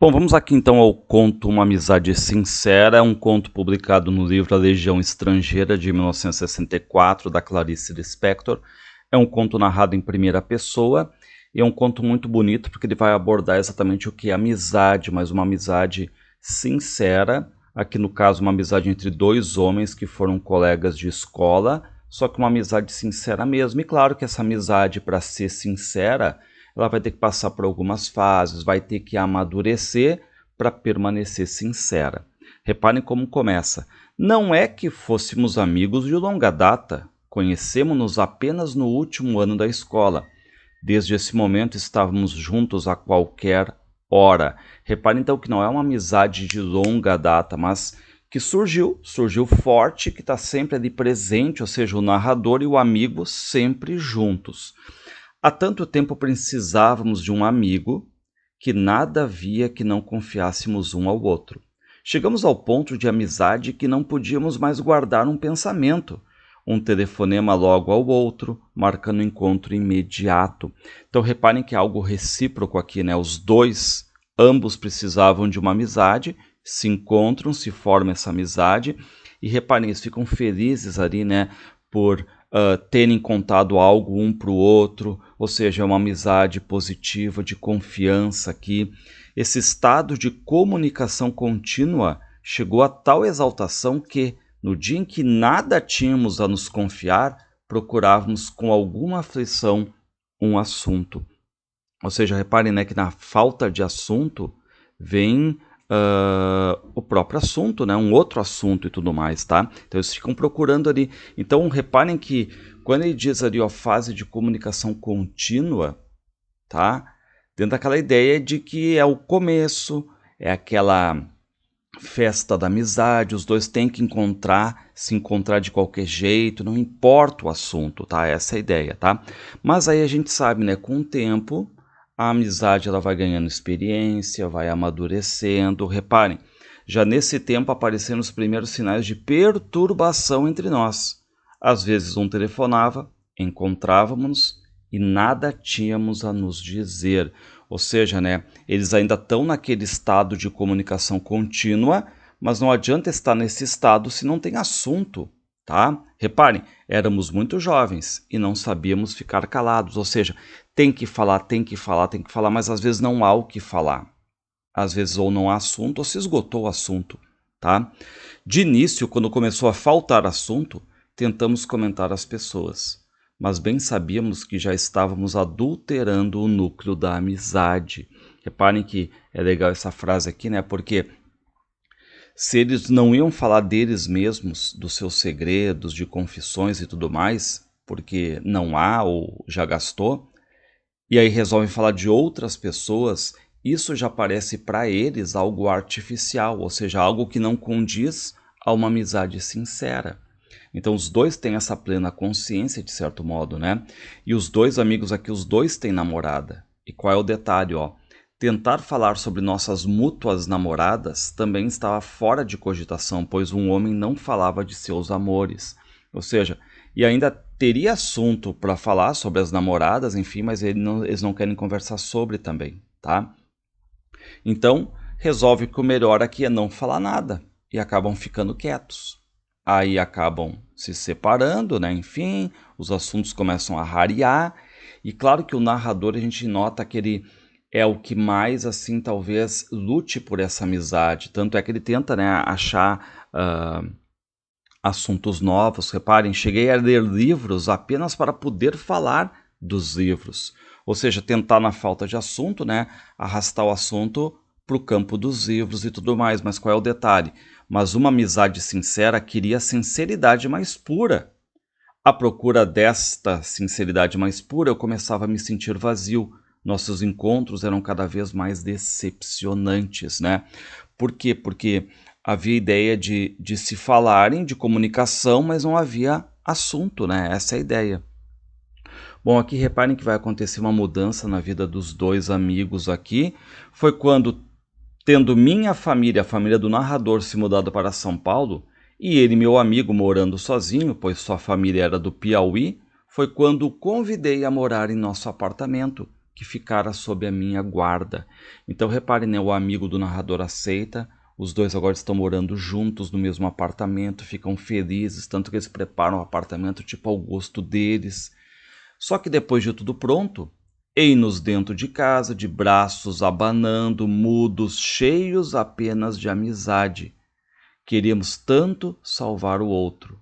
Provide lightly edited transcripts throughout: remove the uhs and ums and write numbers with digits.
Bom, vamos aqui então ao conto Uma Amizade Sincera, é um conto publicado no livro A Legião Estrangeira, de 1964, da Clarice Lispector. É um conto narrado em primeira pessoa e é um conto muito bonito porque ele vai abordar exatamente o que é amizade, mas uma amizade sincera. Aqui no caso, uma amizade entre dois homens que foram colegas de escola, só que uma amizade sincera mesmo. E claro que essa amizade, para ser sincera, ela vai ter que passar por algumas fases, vai ter que amadurecer para permanecer sincera. Reparem como começa. Não é que fôssemos amigos de longa data, conhecemos-nos apenas no último ano da escola. Desde esse momento estávamos juntos a qualquer hora. Reparem então que não é uma amizade de longa data, mas que surgiu forte, que está sempre ali presente, ou seja, o narrador e o amigo sempre juntos. Há tanto tempo precisávamos de um amigo que nada havia que não confiássemos um ao outro. Chegamos ao ponto de amizade que não podíamos mais guardar um pensamento, um telefonema logo ao outro, marcando encontro imediato. Então reparem que é algo recíproco aqui, né? Os dois, ambos precisavam de uma amizade, se encontram, se formam essa amizade, e reparem, eles ficam felizes ali, né? Por terem contado algo um para o outro, ou seja, é uma amizade positiva, de confiança aqui. Esse estado de comunicação contínua chegou a tal exaltação que, no dia em que nada tínhamos a nos confiar, procurávamos com alguma aflição um assunto. Ou seja, reparem, né, que na falta de assunto vem o próprio assunto, né? Um outro assunto e tudo mais, tá? Então eles ficam procurando ali. Então reparem que quando ele diz ali a fase de comunicação contínua, tá? Dentro daquela ideia de que é o começo, é aquela festa da amizade, os dois têm que se encontrar de qualquer jeito, não importa o assunto, tá? Essa é a ideia, tá? Mas aí a gente sabe, né? Com o tempo a amizade ela vai ganhando experiência, vai amadurecendo. Reparem, já nesse tempo apareceram os primeiros sinais de perturbação entre nós. Às vezes um telefonava, encontrávamos e nada tínhamos a nos dizer. Ou seja, né, eles ainda estão naquele estado de comunicação contínua, mas não adianta estar nesse estado se não tem assunto, tá? Reparem, éramos muito jovens e não sabíamos ficar calados, ou seja, tem que falar, mas às vezes não há o que falar. Às vezes ou não há assunto ou se esgotou o assunto, tá? De início, quando começou a faltar assunto, tentamos comentar às pessoas, mas bem sabíamos que já estávamos adulterando o núcleo da amizade. Reparem que é legal essa frase aqui, né? Porque se eles não iam falar deles mesmos, dos seus segredos, de confissões e tudo mais, porque não há ou já gastou, e aí resolvem falar de outras pessoas, isso já parece para eles algo artificial, ou seja, algo que não condiz a uma amizade sincera. Então os dois têm essa plena consciência, de certo modo, né? E os dois amigos aqui, os dois têm namorada. E qual é o detalhe, ó? Tentar falar sobre nossas mútuas namoradas também estava fora de cogitação, pois um homem não falava de seus amores. Ou seja, e ainda teria assunto para falar sobre as namoradas, enfim, mas eles não querem conversar sobre também, tá? Então, resolve que o melhor aqui é não falar nada e acabam ficando quietos. Aí acabam se separando, né? Enfim, os assuntos começam a rarear. E claro que o narrador, a gente nota que ele é o que mais, assim, talvez lute por essa amizade. Tanto é que ele tenta, né, achar assuntos novos. Reparem, cheguei a ler livros apenas para poder falar dos livros. Ou seja, tentar na falta de assunto, né, arrastar o assunto para o campo dos livros e tudo mais. Mas qual é o detalhe? Mas uma amizade sincera queria sinceridade mais pura. À procura desta sinceridade mais pura, eu começava a me sentir vazio. Nossos encontros eram cada vez mais decepcionantes, né? Por quê? Porque havia ideia de se falarem, de comunicação, mas não havia assunto, né? Essa é a ideia. Bom, aqui reparem que vai acontecer uma mudança na vida dos dois amigos aqui. Foi quando, tendo minha família, a família do narrador, se mudado para São Paulo, e ele, meu amigo, morando sozinho, pois sua família era do Piauí, foi quando o convidei a morar em nosso apartamento. que ficara sob a minha guarda. Então repare, né, o amigo do narrador aceita, os dois agora estão morando juntos no mesmo apartamento, ficam felizes, tanto que eles preparam o apartamento tipo ao gosto deles. Só que depois de tudo pronto, eis-nos dentro de casa, de braços abanando, mudos, cheios apenas de amizade. Queríamos tanto salvar o outro.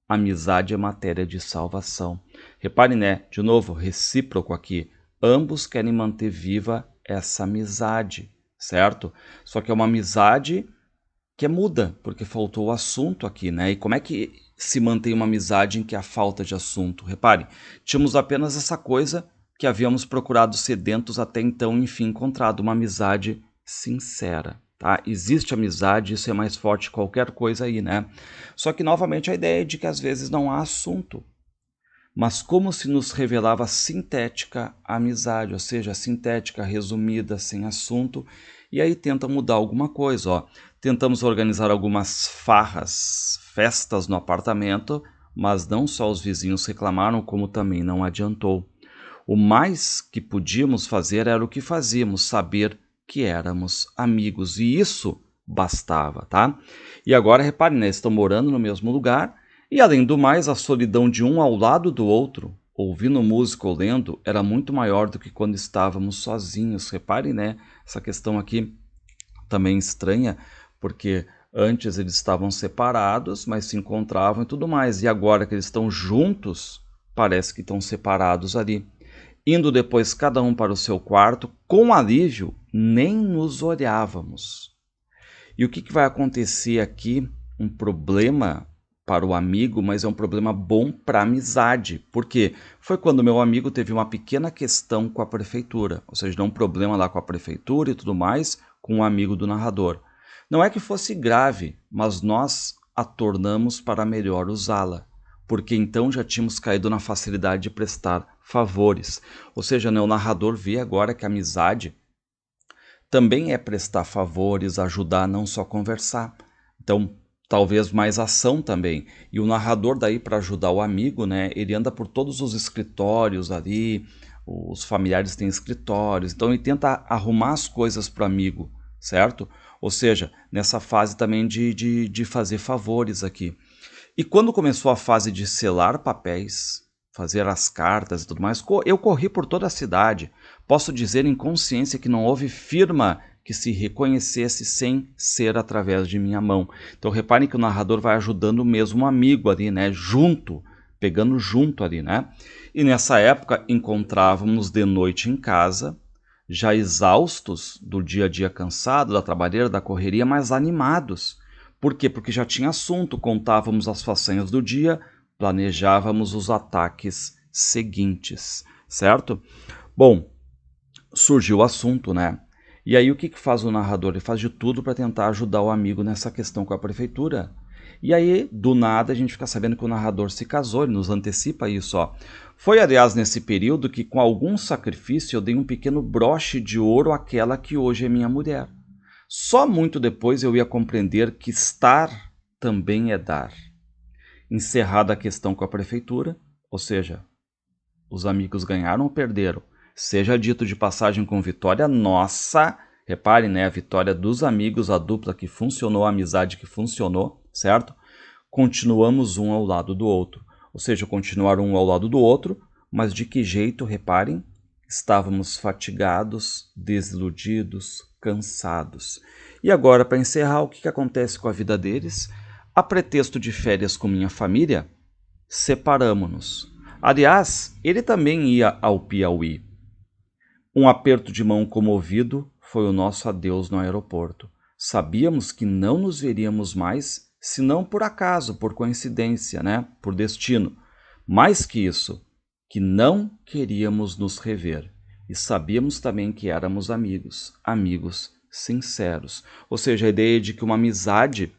Amizade é matéria de salvação. Repare, né? De novo, recíproco aqui. Ambos querem manter viva essa amizade, certo? Só que é uma amizade que é muda, porque faltou o assunto aqui, né? E como é que se mantém uma amizade em que há falta de assunto? Repare, tínhamos apenas essa coisa que havíamos procurado sedentos até então, enfim, encontrado uma amizade sincera. Tá? Existe amizade, isso é mais forte que qualquer coisa aí, né? Só que, novamente, a ideia é de que às vezes não há assunto. Mas como se nos revelava sintética a amizade, ou seja, sintética, resumida, sem assunto, e aí tenta mudar alguma coisa, ó. Tentamos organizar algumas farras, festas no apartamento, mas não só os vizinhos reclamaram, como também não adiantou. O mais que podíamos fazer era o que fazíamos, saber que éramos amigos, e isso bastava, tá? E agora, repare, né, estão morando no mesmo lugar, e além do mais, a solidão de um ao lado do outro, ouvindo música ou lendo, era muito maior do que quando estávamos sozinhos. Repare, né, essa questão aqui também estranha, porque antes eles estavam separados, mas se encontravam e tudo mais, e agora que eles estão juntos, parece que estão separados ali. Indo depois cada um para o seu quarto, com alívio, nem nos olhávamos. E o que vai acontecer aqui? Um problema para o amigo, mas é um problema bom para a amizade. Por quê? Foi quando meu amigo teve uma pequena questão com a prefeitura, ou seja, um problema lá com a prefeitura e tudo mais, com um amigo do narrador. Não é que fosse grave, mas nós a tornamos para melhor usá-la, porque então já tínhamos caído na facilidade de prestar favores. Ou seja, né, o narrador vê agora que a amizade também é prestar favores, ajudar, não só conversar. Então, talvez mais ação também. E o narrador daí, para ajudar o amigo, né, ele anda por todos os escritórios ali, os familiares têm escritórios, então ele tenta arrumar as coisas para o amigo, certo? Ou seja, nessa fase também de fazer favores aqui. E quando começou a fase de selar papéis, fazer as cartas e tudo mais, eu corri por toda a cidade. Posso dizer em consciência que não houve firma que se reconhecesse sem ser através de minha mão. Então reparem que o narrador vai ajudando mesmo um amigo ali, né? Junto, pegando junto ali, né? E nessa época encontrávamos de noite em casa, já exaustos do dia a dia cansado, da trabalheira, da correria, mas animados. Por quê? Porque já tinha assunto, contávamos as façanhas do dia, planejávamos os ataques seguintes, certo? Bom, surgiu o assunto, né? E aí o que faz o narrador? Ele faz de tudo para tentar ajudar o amigo nessa questão com a prefeitura. E aí, do nada, a gente fica sabendo que o narrador se casou, ele nos antecipa isso, ó. Foi, aliás, nesse período que, com algum sacrifício, eu dei um pequeno broche de ouro àquela que hoje é minha mulher. Só muito depois eu ia compreender que estar também é dar. Encerrada a questão com a prefeitura, ou seja, os amigos ganharam ou perderam, seja dito de passagem com vitória nossa, repare, né, a vitória dos amigos, a dupla que funcionou, a amizade que funcionou, certo? Continuamos um ao lado do outro, ou seja, continuar um ao lado do outro, mas de que jeito, reparem? Estávamos fatigados, desiludidos, cansados. E agora, para encerrar, o que acontece com a vida deles? A pretexto de férias com minha família, separamo-nos. Aliás, ele também ia ao Piauí. Um aperto de mão comovido foi o nosso adeus no aeroporto. Sabíamos que não nos veríamos mais, senão por acaso, por coincidência, né? Por destino. Mais que isso, que não queríamos nos rever. E sabíamos também que éramos amigos, amigos sinceros. Ou seja, a ideia de que uma amizade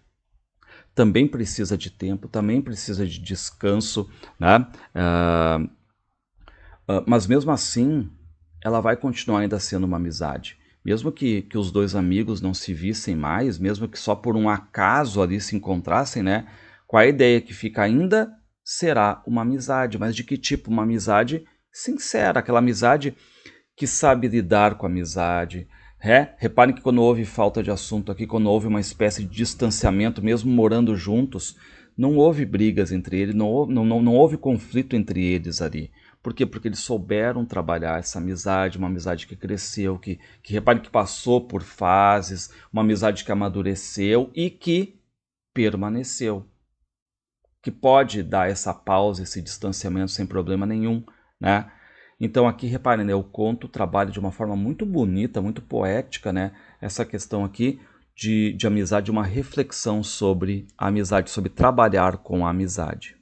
também precisa de tempo, também precisa de descanso, né? Mas mesmo assim, ela vai continuar ainda sendo uma amizade. Mesmo que os dois amigos não se vissem mais, mesmo que só por um acaso ali se encontrassem, né? Qual a ideia que fica ainda será uma amizade, mas de que tipo? Uma amizade sincera, aquela amizade que sabe lidar com a amizade. Reparem que quando houve falta de assunto aqui, quando houve uma espécie de distanciamento, mesmo morando juntos, não houve brigas entre eles, não houve conflito entre eles ali. Por quê? Porque eles souberam trabalhar essa amizade, uma amizade que cresceu, que reparem que passou por fases, uma amizade que amadureceu e que permaneceu. Que pode dar essa pausa, esse distanciamento sem problema nenhum, né? Então aqui, reparem, né, o conto trabalha de uma forma muito bonita, muito poética, né, essa questão aqui de amizade, uma reflexão sobre a amizade, sobre trabalhar com a amizade.